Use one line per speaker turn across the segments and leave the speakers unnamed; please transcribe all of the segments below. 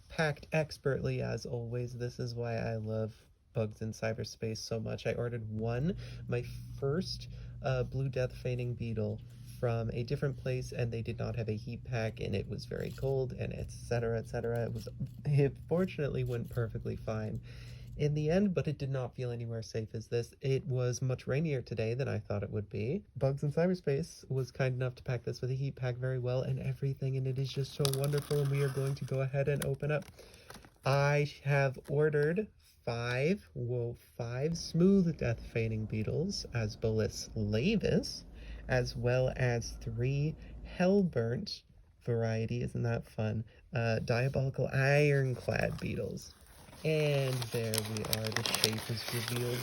packed expertly as always. This is why I love bugs in cyberspace so much. I ordered my first blue death feigning beetle from a different place, and they did not have a heat pack, and it was very cold, and etc etc. It fortunately went perfectly fine in the end, but it did not feel anywhere safe as this. It was much rainier today than I thought it would be. Bugs in Cyberspace was kind enough to pack this with a heat pack very well, and everything in it is just so wonderful, and we are going to go ahead and open up. I have ordered five smooth death feigning beetles, Asbolus laevis, as well as 3 hellburnt variety, isn't that fun, diabolical ironclad beetles. And there we are, the shape is revealed.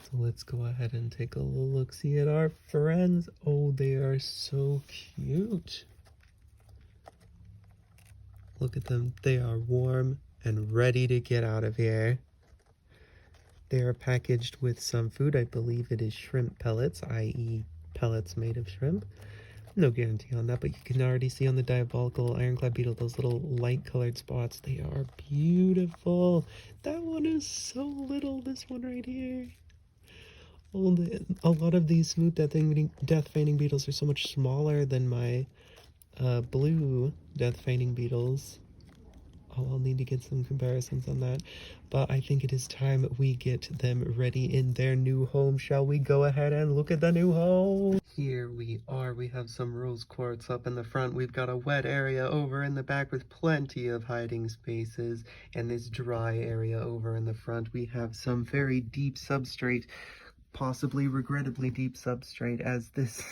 So let's go ahead and take a look-see at our friends. Oh, they are so cute. Look at them, they are warm and ready to get out of here. They are packaged with some food. I believe it is shrimp pellets, i.e. pellets made of shrimp. No guarantee on that, but you can already see on the diabolical ironclad beetle those little light colored spots. They are beautiful. That one is so little, this one right here. Oh, a lot of these smooth death feigning beetles are so much smaller than my blue death feigning beetles. Oh, I'll need to get some comparisons on that, but I think it is time we get them ready in their new home. Shall we go ahead and look at the new home? Here we are. We have some rose quartz up in the front. We've got a wet area over in the back with plenty of hiding spaces, and this dry area over in the front. We have some very deep substrate, possibly regrettably deep substrate, as this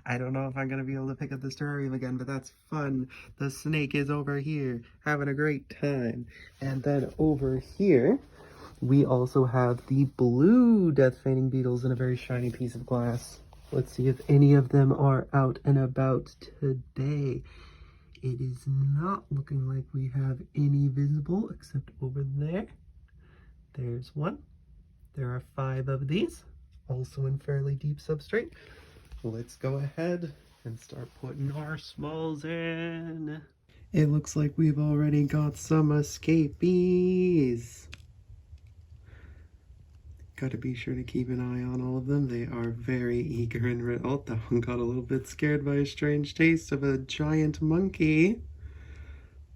I don't know if I'm going to be able to pick up this terrarium again, but that's fun. The snake is over here having a great time. And then over here, we also have the blue death feigning beetles in a very shiny piece of glass. Let's see if any of them are out and about today. It is not looking like we have any visible except over there. There's one. There are 5 of these, also in fairly deep substrate. Let's go ahead and start putting our smalls in. It looks like we've already got some escapees. Gotta be sure to keep an eye on all of them. They are very eager and ready. Oh, that one got a little bit scared by a strange taste of a giant monkey.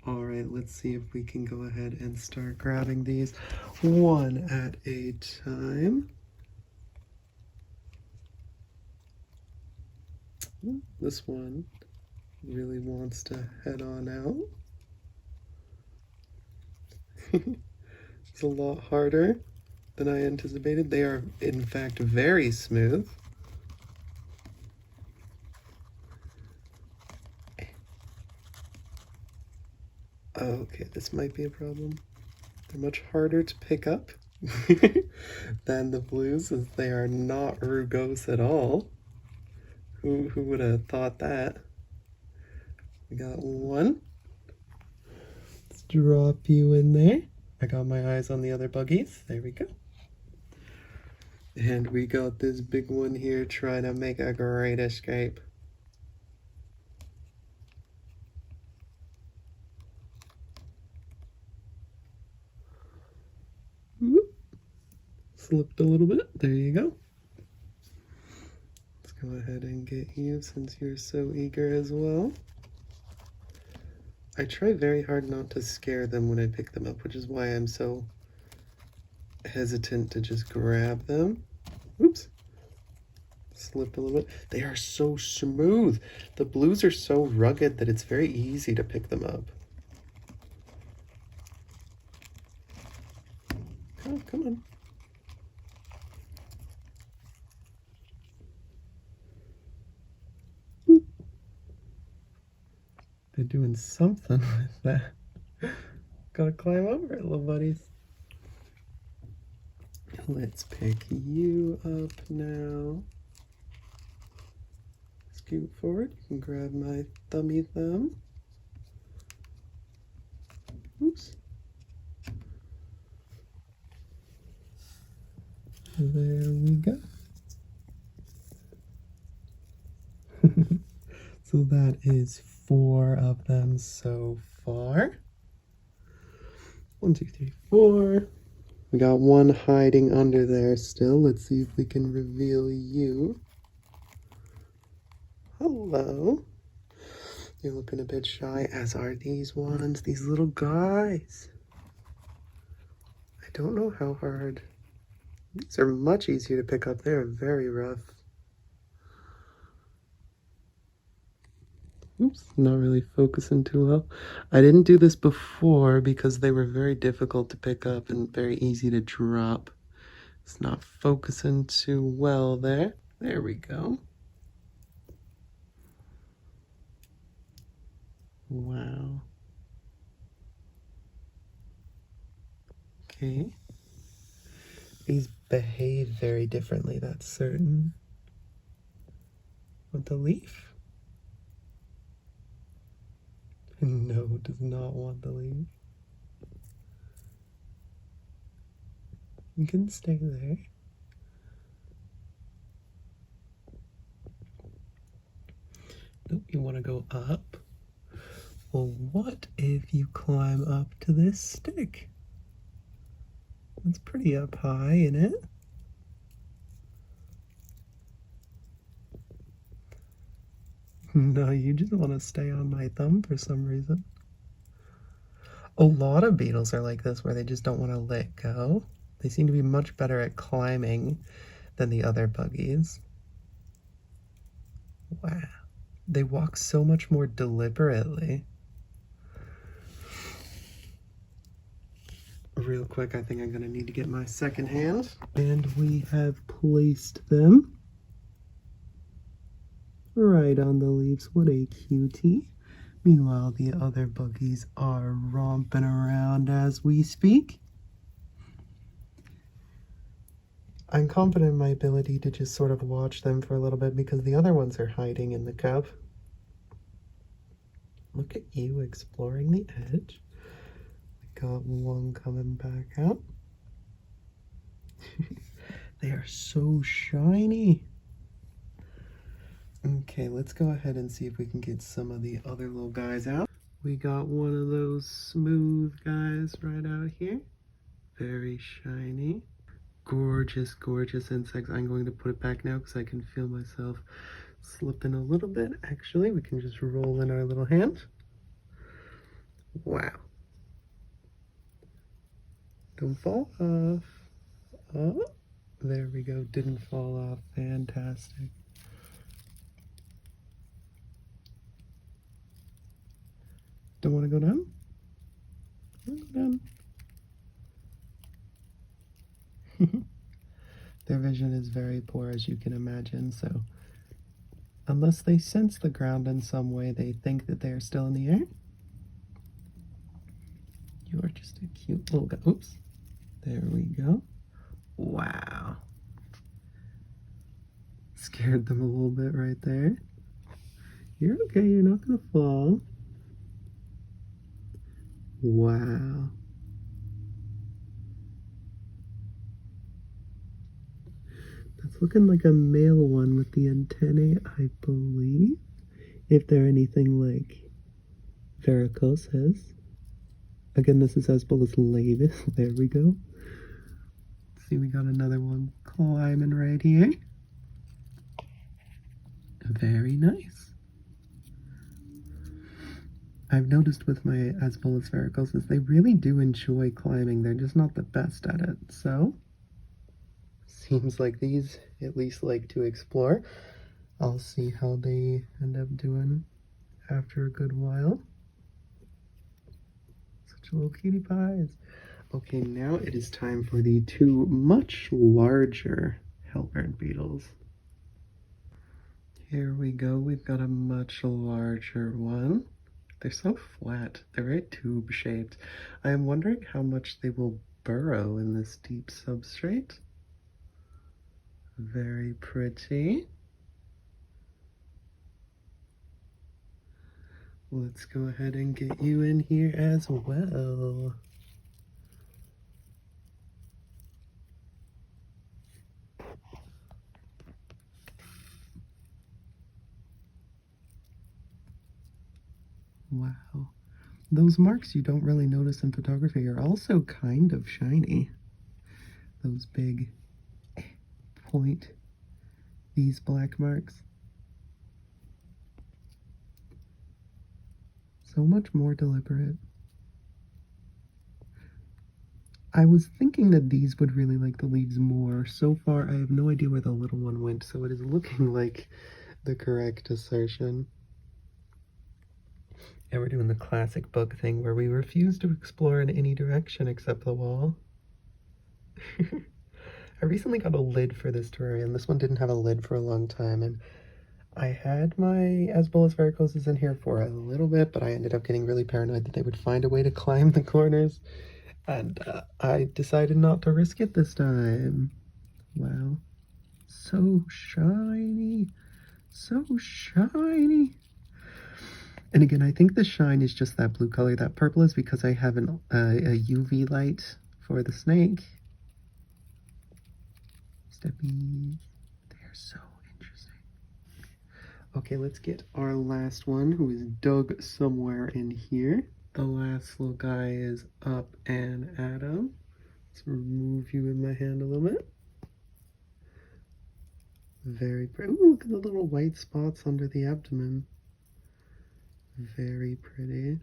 Alright, let's see if we can go ahead and start grabbing these one at a time. This one really wants to head on out. It's a lot harder than I anticipated. They are, in fact, very smooth. Okay, this might be a problem. They're much harder to pick up than the blues, as they are not rugose at all. Who would have thought that? We got one. Let's drop you in there. I got my eyes on the other buggies. There we go. And we got this big one here trying to make a great escape. Whoop. Slipped a little bit. There you go. Go ahead and get you since you're so eager as well. I try very hard not to scare them when I pick them up, which is why I'm so hesitant to just grab them. Oops. Slipped a little bit. They are so smooth. The blues are so rugged that it's very easy to pick them up. Oh, come on. They're doing something with that. Gotta climb over it, little buddies. Let's pick you up now. Scoot forward. You can grab my thummy thumb. Oops. There we go. So that is 4 of them so far. 1, 2, 3, 4. We got one hiding under there still. Let's see if we can reveal you. Hello. You're looking a bit shy, as are these ones, these little guys. I don't know how hard. These are much easier to pick up. They're very rough. Oops, not really focusing too well. I didn't do this before because they were very difficult to pick up and very easy to drop. It's not focusing too well there. There we go. Wow. Okay. These behave very differently, that's certain. Want the leaf? No, does not want the leaf. You can stay there. Nope, you want to go up. Well, what if you climb up to this stick? It's pretty up high, isn't it? No, you just want to stay on my thumb for some reason. A lot of beetles are like this, where they just don't want to let go. They seem to be much better at climbing than the other buggies. Wow. They walk so much more deliberately. Real quick, I think I'm going to need to get my second hand. And we have placed them right on the leaves. What a cutie. Meanwhile, the other buggies are romping around as we speak. I'm confident in my ability to just sort of watch them for a little bit because the other ones are hiding in the cup. Look at you exploring the edge. We got one coming back out. They are so shiny. Okay, let's go ahead and see if we can get some of the other little guys out. We got one of those smooth guys right out here. Very shiny. Gorgeous, gorgeous insects. I'm going to put it back now because I can feel myself slipping a little bit. Actually, we can just roll in our little hand. Wow. Don't fall off. Oh, there we go. Didn't fall off. Fantastic. Don't want to go down? Don't go down. Their vision is very poor, as you can imagine, so unless they sense the ground in some way, they think that they're still in the air. You are just a cute little guy. Oops. There we go. Wow. Scared them a little bit right there. You're okay, you're not gonna fall. Wow. That's looking like a male one with the antennae, I believe. If they're anything like varicose has. Again, this is Asbolus laevis. There we go. See, we got another one climbing right here. Very nice. I've noticed with my Asbolus varicosus, they really do enjoy climbing. They're just not the best at it. So, seems like these at least like to explore. I'll see how they end up doing after a good while. Such little cutie pies. Okay, now it is time for the two much larger hellburnt beetles. Here we go. We've got a much larger one. They're so flat. They're very tube-shaped. I am wondering how much they will burrow in this deep substrate. Very pretty. Let's go ahead and get you in here as well. Wow. Those marks you don't really notice in photography are also kind of shiny. Those big point, these black marks. So much more deliberate. I was thinking that these would really like the leaves more. So far, I have no idea where the little one went, so it is looking like the correct assertion. And we're doing the classic book thing where we refuse to explore in any direction except the wall. I recently got a lid for this terrarium. This one didn't have a lid for a long time, and I had my Asbolus varicoses in here for a little bit, but I ended up getting really paranoid that they would find a way to climb the corners, and I decided not to risk it this time. Wow. So shiny. So shiny. And again, I think the shine is just that blue color. That purple is because I have a UV light for the snake. Steppies. They are so interesting. Okay, let's get our last one, who is dug somewhere in here. The last little guy is up and at him. Let's remove you with my hand a little bit. Very pretty. Ooh, look at the little white spots under the abdomen. Very pretty.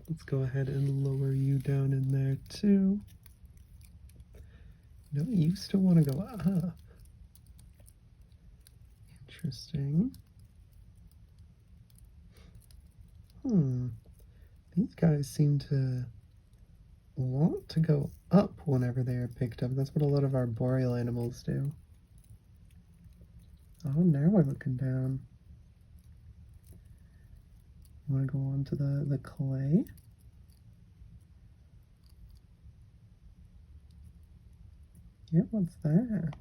Let's go ahead and lower you down in there too. No, you still want to go up. Interesting. These guys seem to want to go up whenever they are picked up. That's what a lot of our boreal animals do. Oh, now we're looking down. You want to go on to the clay? Yeah, what's that?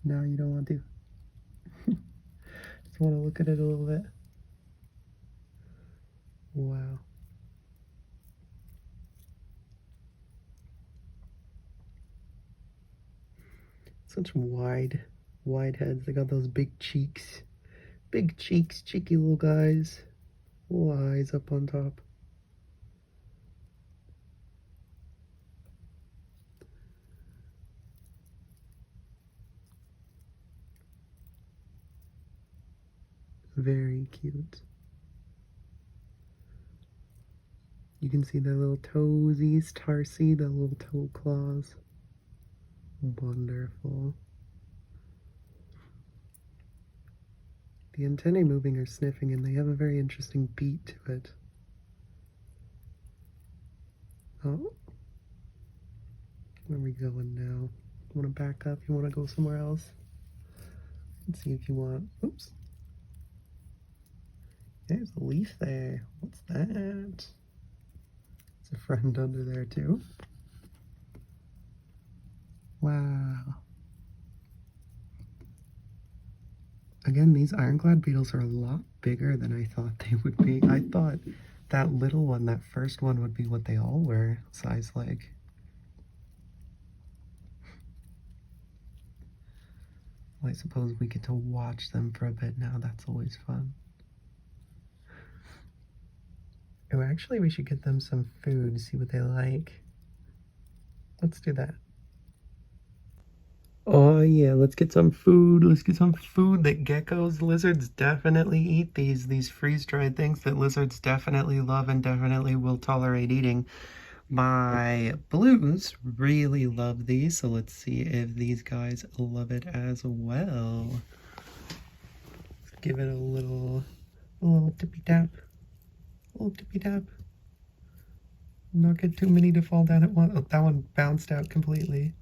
No, you don't want to. Just want to look at it a little bit. Wow. Such wide heads. They got those big cheeks. Big cheeks, cheeky little guys. Little eyes up on top. Very cute. You can see their little toesies, tarsi, the little toe claws. Wonderful. The antennae moving or sniffing, and they have a very interesting beat to it. Oh. Where are we going now? You want to back up? You want to go somewhere else? Let's see if you want. Oops. There's a leaf there. What's that? It's a friend under there too. Wow. Again, these ironclad beetles are a lot bigger than I thought they would be. I thought that little one, that first one, would be what they all were, size like. Well, I suppose we get to watch them for a bit now. That's always fun. Oh, actually, we should get them some food, see what they like. Let's do that. Oh yeah, let's get some food. Let's get some food that geckos, lizards definitely eat these freeze-dried things that lizards definitely love and definitely will tolerate eating. My blues really love these, so let's see if these guys love it as well. Let's give it a little tippy tap. A little tippy tap. Not get too many to fall down at once. Oh, that one bounced out completely.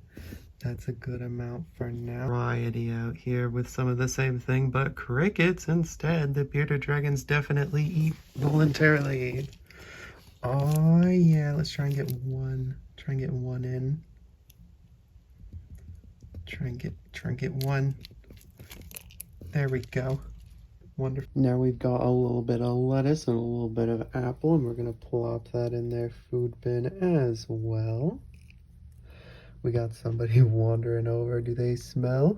That's a good amount for now. Variety out here with some of the same thing, but crickets instead. The bearded dragons definitely eat voluntarily. Oh yeah, let's try and get one. Try and get one in. Try and get one. There we go. Wonderful. Now we've got a little bit of lettuce and a little bit of apple, and we're gonna plop that in their food bin as well. We got somebody wandering over. Do they smell?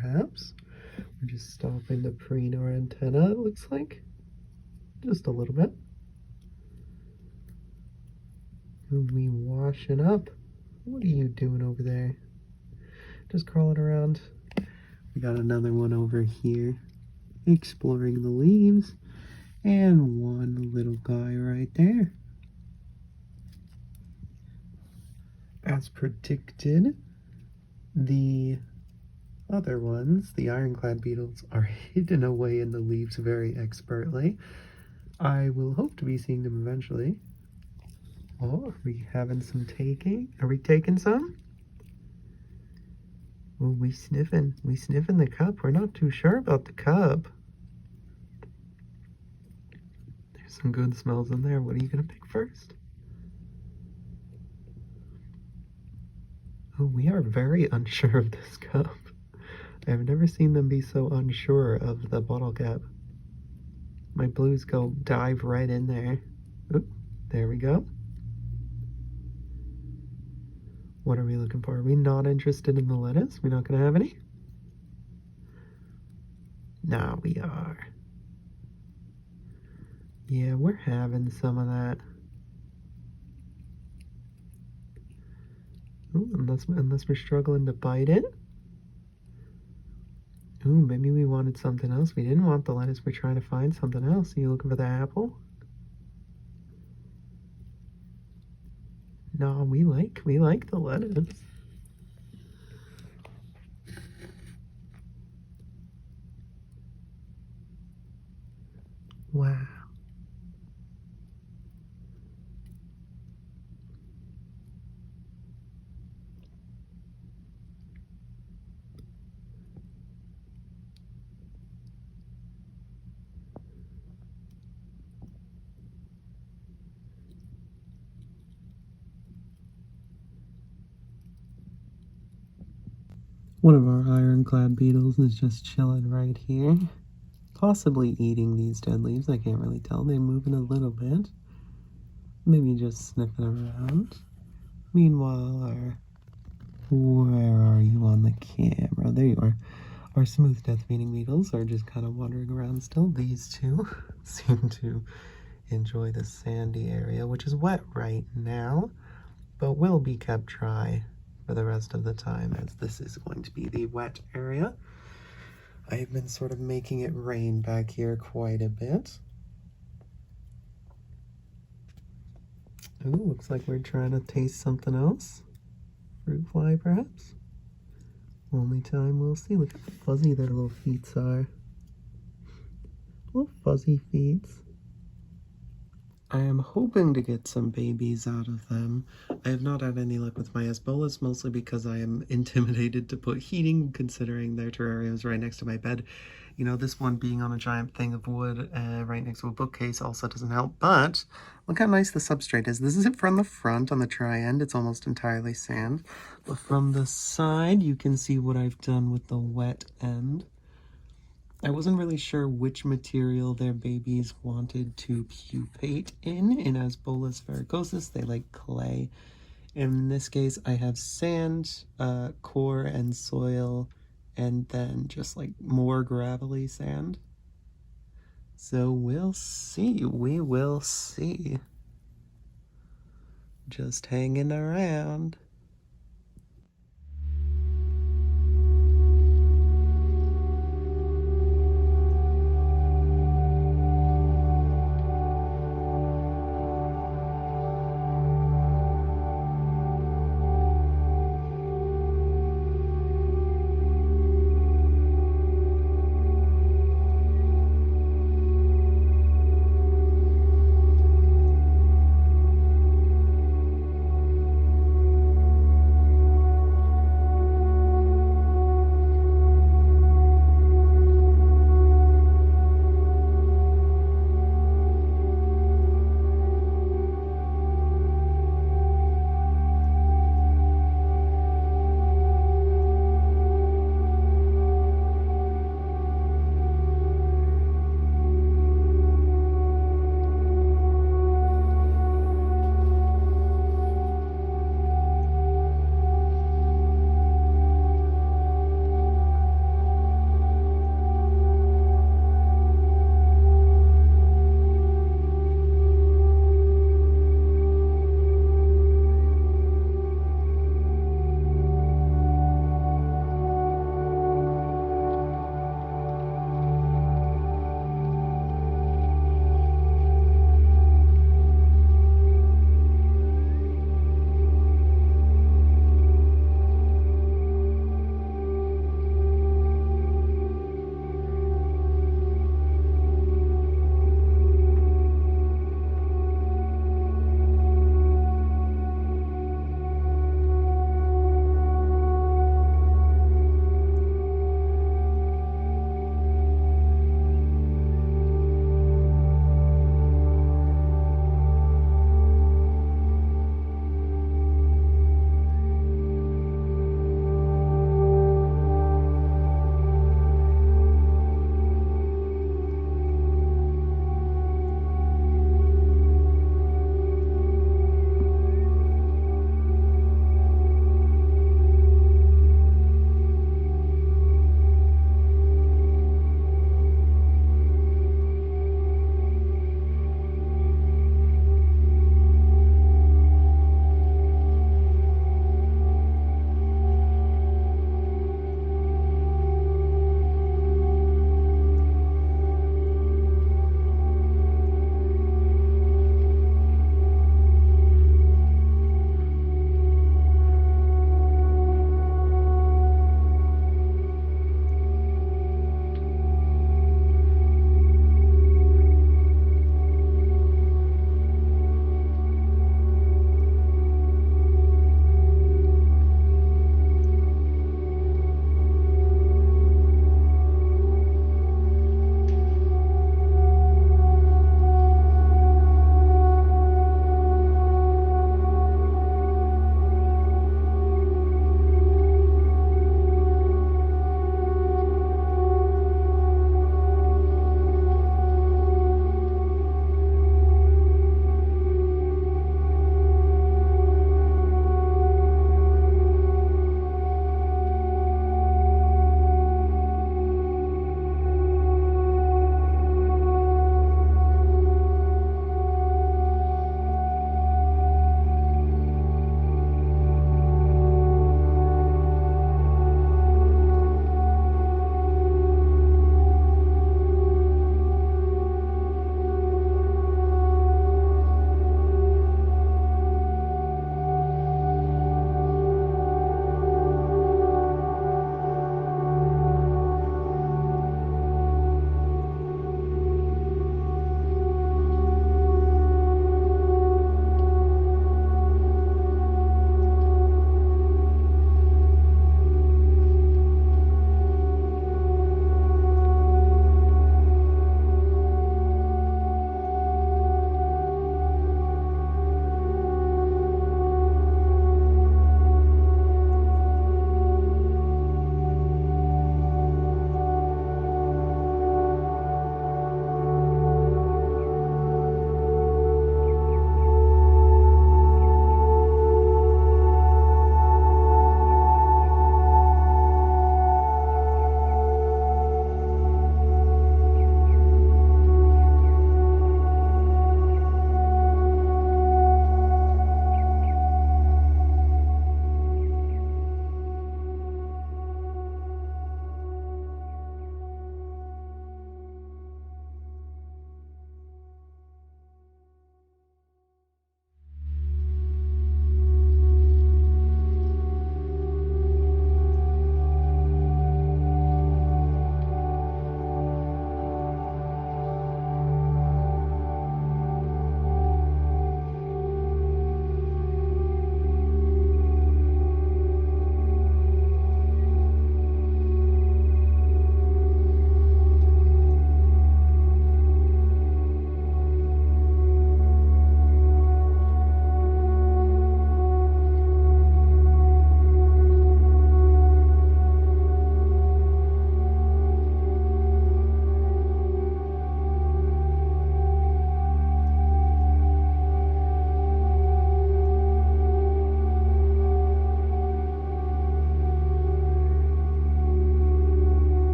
perhaps. We're just stopping to preen our antenna, it looks like. Just a little bit. And we washing up. What are you doing over there? Just crawling around. We got another one over here, exploring the leaves. And one little guy right there. As predicted, the other ones, the ironclad beetles, are hidden away in the leaves very expertly. I will hope to be seeing them eventually. Oh, are we having some taking? Are we taking some? Oh, we sniffing the cup. We're not too sure about the cup. There's some good smells in there. What are you gonna pick first? Oh, we are very unsure of this cup. I've never seen them be so unsure of the bottle cap. My blues go dive right in there. Oop, there we go. What are we looking for? Are we not interested in the lettuce? We're not gonna have any? Nah, we are. Yeah, we're having some of that. Ooh, unless we're struggling to bite it. Ooh, maybe we wanted something else. We didn't want the lettuce. We're trying to find something else. Are you looking for the apple? No, we like the lettuce. Wow. One of our ironclad beetles is just chilling right here. Possibly eating these dead leaves, I can't really tell. They're moving a little bit. Maybe just sniffing around. Meanwhile, where are you on the camera? There you are. Our smooth death feigning beetles are just kind of wandering around still. These two seem to enjoy the sandy area, which is wet right now, but will be kept dry for the rest of the time, as this is going to be the wet area. I've been sort of making it rain back here quite a bit. Ooh, looks like we're trying to taste something else. Fruit fly, perhaps? Only time we'll see. Look how fuzzy their little feet are. Little fuzzy feet. I am hoping to get some babies out of them. I have not had any luck with my Asbolus, mostly because I am intimidated to put heating, considering their terrarium is right next to my bed. You know, this one being on a giant thing of wood right next to a bookcase also doesn't help, but look how nice the substrate is. This is it from the front on the dry end. It's almost entirely sand. But from the side, you can see what I've done with the wet end. I wasn't really sure which material their babies wanted to pupate in Asbolus variegosus. They like clay. In this case, I have sand, core, and soil, and then just like more gravelly sand. So we'll see. We will see. Just hanging around.